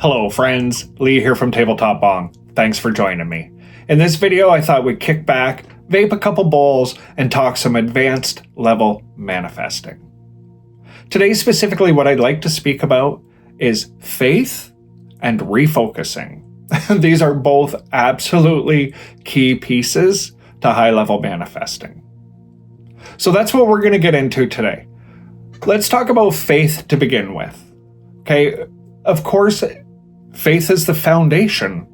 Hello friends, Lee here from TableTop Bong. Thanks for joining me. In this video, I thought we'd kick back, vape a couple bowls, and talk some advanced level manifesting. Today, specifically, what I'd like to speak about is faith and refocusing. These are both absolutely key pieces to high-level manifesting. So that's what we're going to get into today. Let's talk about faith to begin with. Okay, of course, faith is the foundation,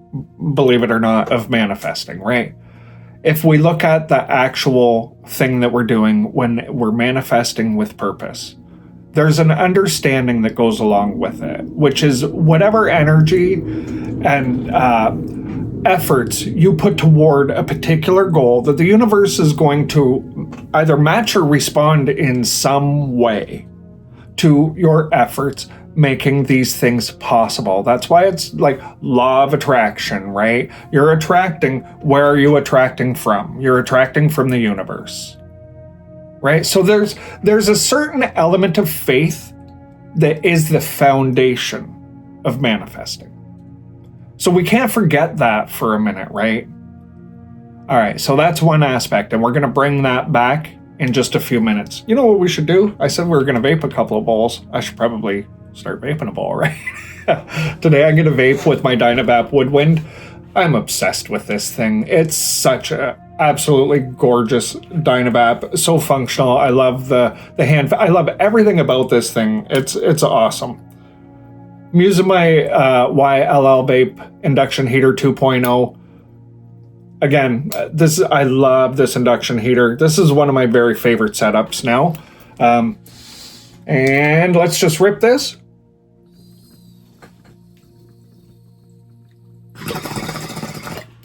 believe it or not, of manifesting, right? If we look at the actual thing that we're doing when we're manifesting with purpose, there's an understanding that goes along with it, which is whatever energy and efforts you put toward a particular goal, that the universe is going to either match or respond in some way to your efforts making these things possible. That's why it's like law of attraction, right? You're attracting. Where are you attracting from? You're attracting from the universe, right? So there's a certain element of faith that is the foundation of manifesting. So we can't forget that for a minute, right? All right, so that's one aspect, and we're going to bring that back in just a few minutes. You know what we should do? I said we were going to vape a couple of bowls. I should probably start vaping a bowl, right? Today I'm going to vape with my Dynavap Woodwind. I'm obsessed with this thing. It's such a absolutely gorgeous Dynavap, so functional. I love the hand. I love everything about this thing. It's awesome. I'm using my YLL Vape Induction Heater 2.0. Again, I love this induction heater. This is one of my very favorite setups now. And let's just rip this.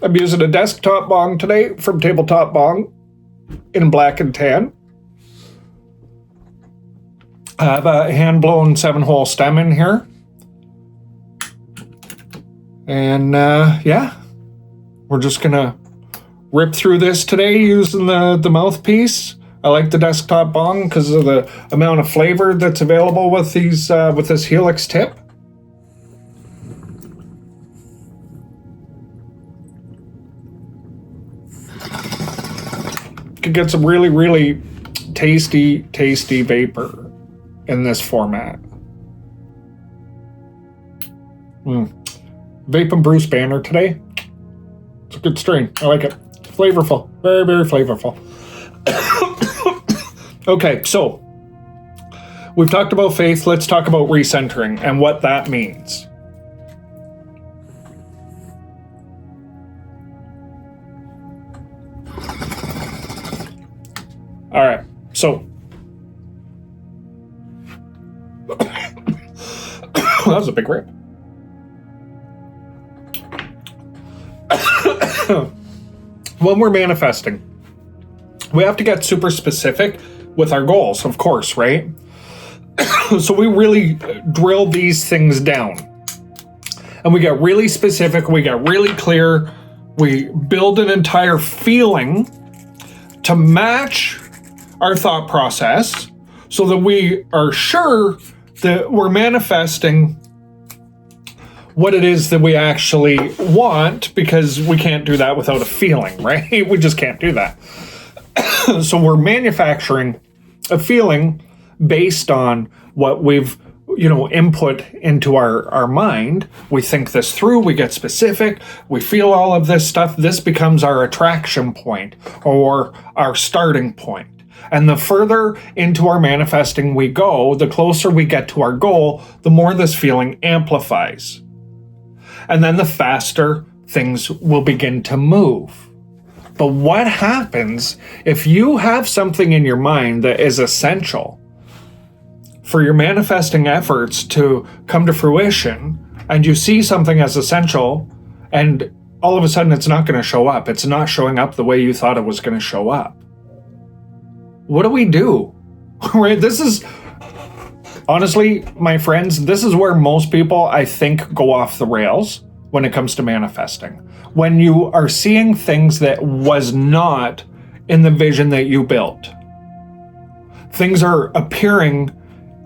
I'm using a desktop bong today from TableTop Bong in black and tan. I have a hand-blown 7-hole stem in here. And yeah, we're just gonna rip through this today using the mouthpiece. I like the desktop bong because of the amount of flavor that's available with these with this Helix tip. Could get some really, really tasty vapor in this format. Vaping Bruce Banner today. It's a good strain. I like it. Flavorful. Very, very flavorful. Okay, so we've talked about faith. Let's talk about recentering and what that means. All right, so that was a big rip. When we're manifesting, we have to get super specific with our goals, of course, right? So we really drill these things down. And we get really specific, we get really clear, we build an entire feeling to match our thought process so that we are sure that we're manifesting what it is that we actually want, because we can't do that without a feeling, right? We just can't do that. So we're manufacturing a feeling based on what we've, input into our mind. We think this through, we get specific, we feel all of this stuff. This becomes our attraction point or our starting point. And the further into our manifesting we go, the closer we get to our goal, the more this feeling amplifies. And then the faster things will begin to move. But what happens if you have something in your mind that is essential for your manifesting efforts to come to fruition, and you see something as essential, and all of a sudden it's not going to show up. It's not showing up the way you thought it was going to show up. What do we do? Right? This is, honestly, my friends, this is where most people, I think, go off the rails when it comes to manifesting. When you are seeing things that was not in the vision that you built. Things are appearing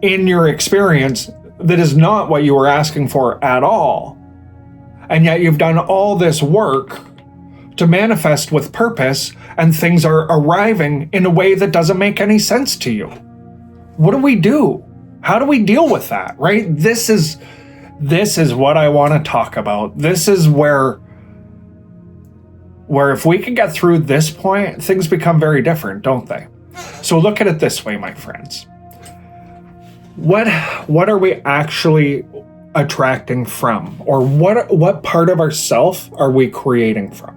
in your experience that is not what you were asking for at all. And yet you've done all this work to manifest with purpose, and things are arriving in a way that doesn't make any sense to you. What do we do? How do we deal with that, right? This is what I want to talk about. This is where if we can get through this point, things become very different, don't they? So look at it this way, my friends. What are we actually attracting from? Or what part of ourself are we creating from?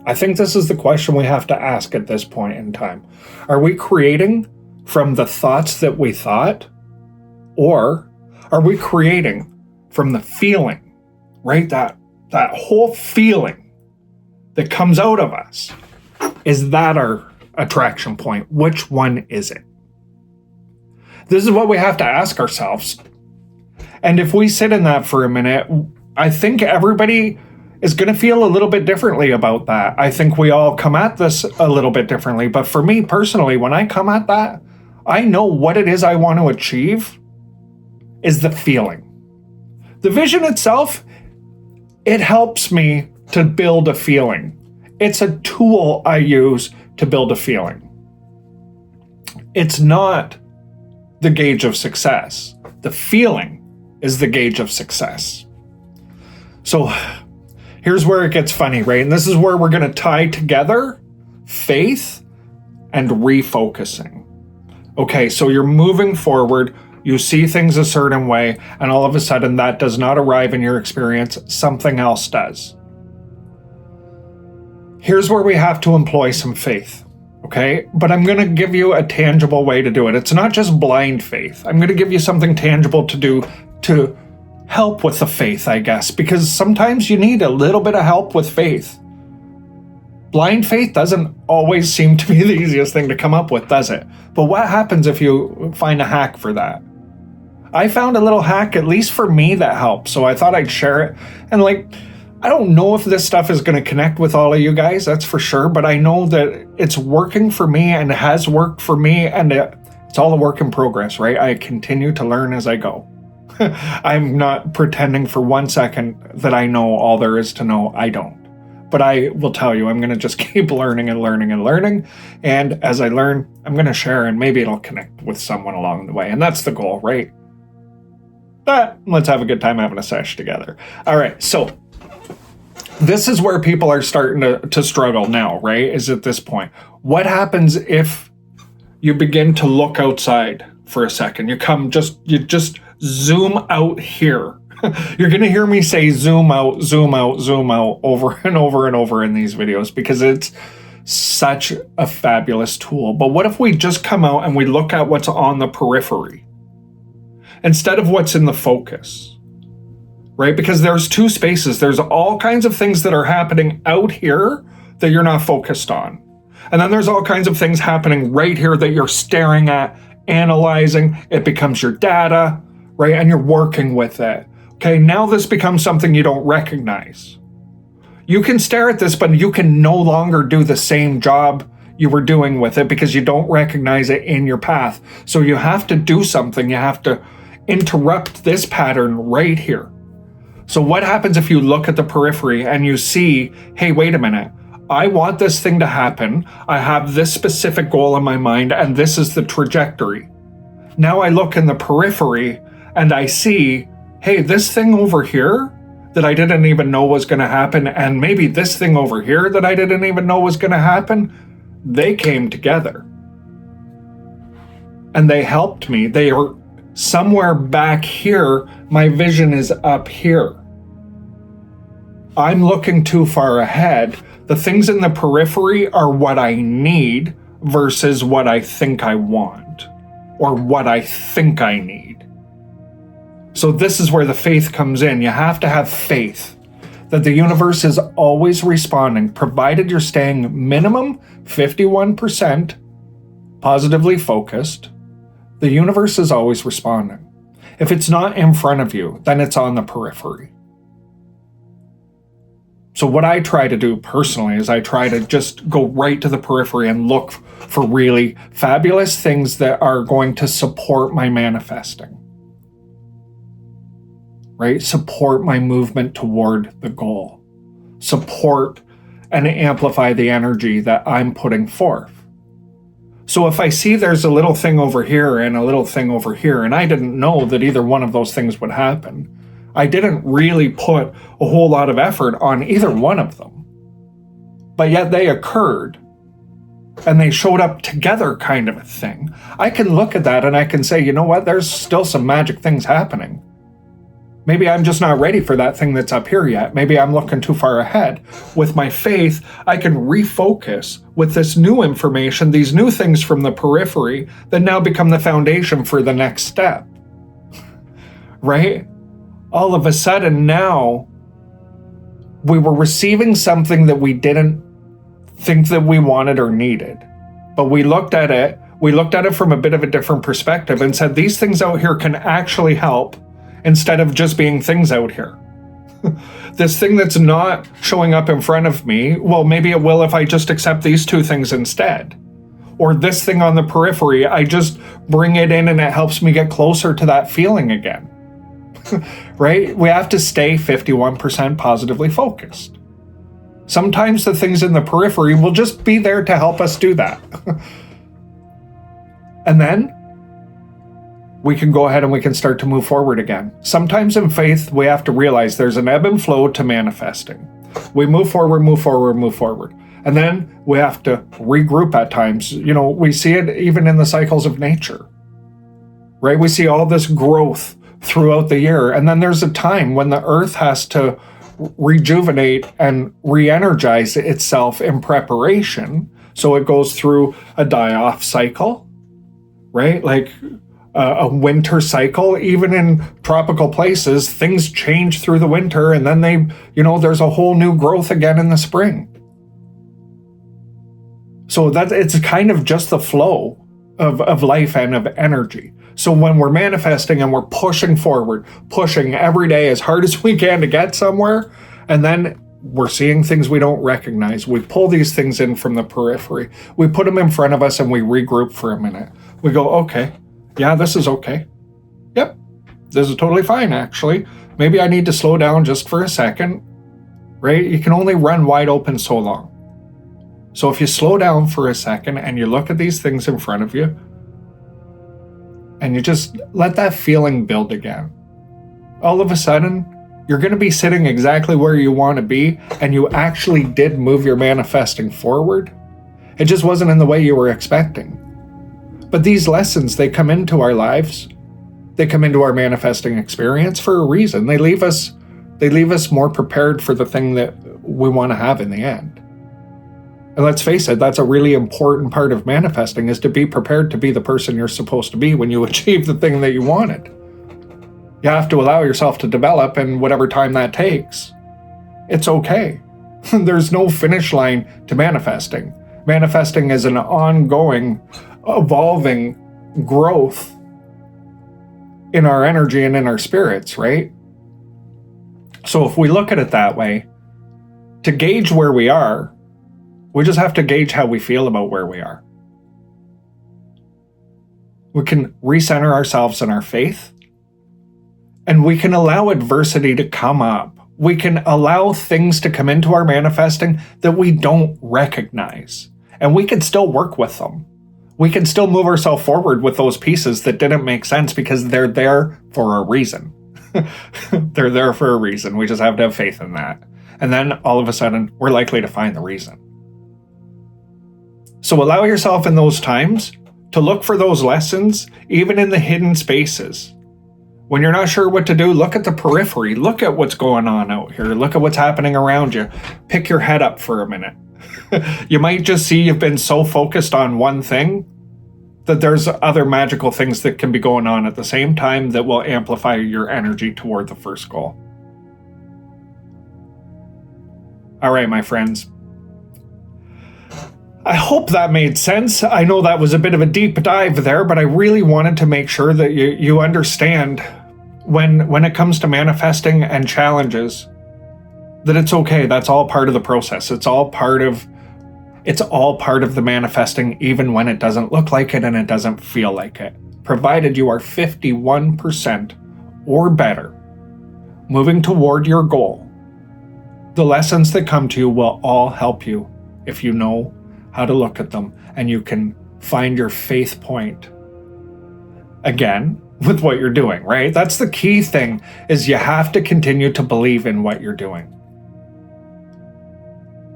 I think this is the question we have to ask at this point in time. Are we creating from the thoughts that we thought? Or are we creating from the feeling, right? That whole feeling that comes out of us. Is that our attraction point? Which one is it? This is what we have to ask ourselves. And if we sit in that for a minute, I think everybody is going to feel a little bit differently about that. I think we all come at this a little bit differently. But for me personally, when I come at that, I know what it is I want to achieve is the feeling. The vision itself, it helps me to build a feeling. It's a tool I use to build a feeling. It's not the gauge of success. The feeling is the gauge of success. So here's where it gets funny, right? And this is where we're going to tie together faith and refocusing. Okay, so you're moving forward, you see things a certain way, and all of a sudden that does not arrive in your experience, something else does. Here's where we have to employ some faith, okay? But I'm going to give you a tangible way to do it. It's not just blind faith. I'm going to give you something tangible to do to help with the faith, I guess, because sometimes you need a little bit of help with faith. Blind faith doesn't always seem to be the easiest thing to come up with, does it? But what happens if you find a hack for that? I found a little hack, at least for me, that helps. So I thought I'd share it. And I don't know if this stuff is going to connect with all of you guys, that's for sure. But I know that it's working for me and has worked for me. And it's all a work in progress, right? I continue to learn as I go. I'm not pretending for 1 second that I know all there is to know. I don't. But I will tell you, I'm going to just keep learning and learning and learning. And as I learn, I'm going to share, and maybe it'll connect with someone along the way. And that's the goal, right? But let's have a good time having a sesh together. All right, so this is where people are starting to struggle now, right? Is at this point. What happens if you begin to look outside for a second? You just zoom out here. You're going to hear me say zoom out, zoom out, zoom out over and over and over in these videos because it's such a fabulous tool. But what if we just come out and we look at what's on the periphery instead of what's in the focus, right? Because there's two spaces. There's all kinds of things that are happening out here that you're not focused on. And then there's all kinds of things happening right here that you're staring at, analyzing. It becomes your data, right? And you're working with it. Okay, now this becomes something you don't recognize. You can stare at this, but you can no longer do the same job you were doing with it because you don't recognize it in your path. So you have to do something. You have to interrupt this pattern right here. So what happens if you look at the periphery and you see, hey, wait a minute. I want this thing to happen. I have this specific goal in my mind, and this is the trajectory. Now I look in the periphery and I see, hey, this thing over here that I didn't even know was going to happen, and maybe this thing over here that I didn't even know was going to happen, they came together. And they helped me. They are somewhere back here. My vision is up here. I'm looking too far ahead. The things in the periphery are what I need versus what I think I want or what I think I need. So this is where the faith comes in. You have to have faith that the universe is always responding, provided you're staying minimum 51% positively focused. The universe is always responding. If it's not in front of you, then it's on the periphery. So what I try to do personally is I try to just go right to the periphery and look for really fabulous things that are going to support my manifesting. right? Support my movement toward the goal. Support and amplify the energy that I'm putting forth. So if I see there's a little thing over here and a little thing over here, and I didn't know that either one of those things would happen, I didn't really put a whole lot of effort on either one of them. But yet they occurred and they showed up together, kind of a thing. I can look at that and I can say, you know what, there's still some magic things happening. Maybe I'm just not ready for that thing that's up here yet. Maybe I'm looking too far ahead. With my faith, I can refocus with this new information, these new things from the periphery that now become the foundation for the next step. Right? All of a sudden now, we were receiving something that we didn't think that we wanted or needed. But we looked at it from a bit of a different perspective and said, these things out here can actually help, instead of just being things out here. This thing that's not showing up in front of me, well, maybe it will if I just accept these two things instead. Or this thing on the periphery, I just bring it in and it helps me get closer to that feeling again. Right? We have to stay 51% positively focused. Sometimes the things in the periphery will just be there to help us do that. And then we can go ahead and we can start to move forward again. Sometimes in faith, we have to realize there's an ebb and flow to manifesting. We move forward, move forward, move forward. And then we have to regroup at times. You know, we see it even in the cycles of nature, right? We see all this growth throughout the year. And then there's a time when the earth has to rejuvenate and re-energize itself in preparation. So it goes through a die-off cycle, right? Like a winter cycle. Even in tropical places, things change through the winter, and then there's a whole new growth again in the spring. So that it's kind of just the flow of life and of energy. So when we're manifesting and we're pushing forward, pushing every day as hard as we can to get somewhere, and then we're seeing things we don't recognize. We pull these things in from the periphery. We put them in front of us and we regroup for a minute. We go, okay, yeah, this is okay. Yep, this is totally fine, actually. Maybe I need to slow down just for a second, right? You can only run wide open so long. So if you slow down for a second and you look at these things in front of you, and you just let that feeling build again, all of a sudden, you're going to be sitting exactly where you want to be, and you actually did move your manifesting forward. It just wasn't in the way you were expecting. But these lessons, they come into our lives. They come into our manifesting experience for a reason. They leave us more prepared for the thing that we want to have in the end. And let's face it, that's a really important part of manifesting, is to be prepared to be the person you're supposed to be when you achieve the thing that you wanted. You have to allow yourself to develop, and whatever time that takes, it's okay. There's no finish line to manifesting. Manifesting is an ongoing, evolving growth in our energy and in our spirits, right? So if we look at it that way, to gauge where we are, we just have to gauge how we feel about where we are. We can recenter ourselves in our faith, and we can allow adversity to come up. We can allow things to come into our manifesting that we don't recognize, and we can still work with them. We can still move ourselves forward with those pieces that didn't make sense, because they're there for a reason. They're there for a reason. We just have to have faith in that. And then all of a sudden, we're likely to find the reason. So allow yourself in those times to look for those lessons, even in the hidden spaces. When you're not sure what to do, look at the periphery. Look at what's going on out here. Look at what's happening around you. Pick your head up for a minute. You might just see you've been so focused on one thing that there's other magical things that can be going on at the same time that will amplify your energy toward the first goal. All right, my friends. I hope that made sense. I know that was a bit of a deep dive there, but I really wanted to make sure that you understand when it comes to manifesting and challenges, that it's okay. That's all part of the process. It's all part of the manifesting, even when it doesn't look like it and it doesn't feel like it. Provided you are 51% or better moving toward your goal, the lessons that come to you will all help you if you know how to look at them and you can find your faith point again with what you're doing, right? That's the key thing, is you have to continue to believe in what you're doing.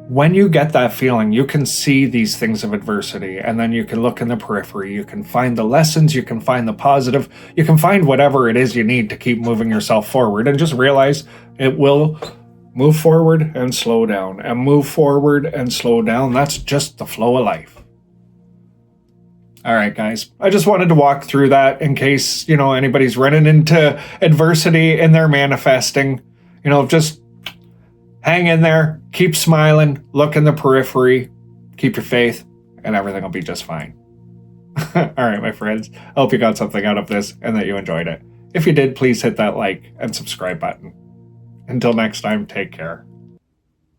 When you get that feeling, you can see these things of adversity, and then you can look in the periphery. You can find the lessons, you can find the positive, you can find whatever it is you need to keep moving yourself forward, and just realize it will move forward and slow down, and move forward and slow down. That's just the flow of life. All right, guys, I just wanted to walk through that in case, anybody's running into adversity in their manifesting. Just hang in there, keep smiling, look in the periphery, keep your faith, and everything will be just fine. All right, my friends, I hope you got something out of this and that you enjoyed it. If you did, please hit that like and subscribe button. Until next time, take care.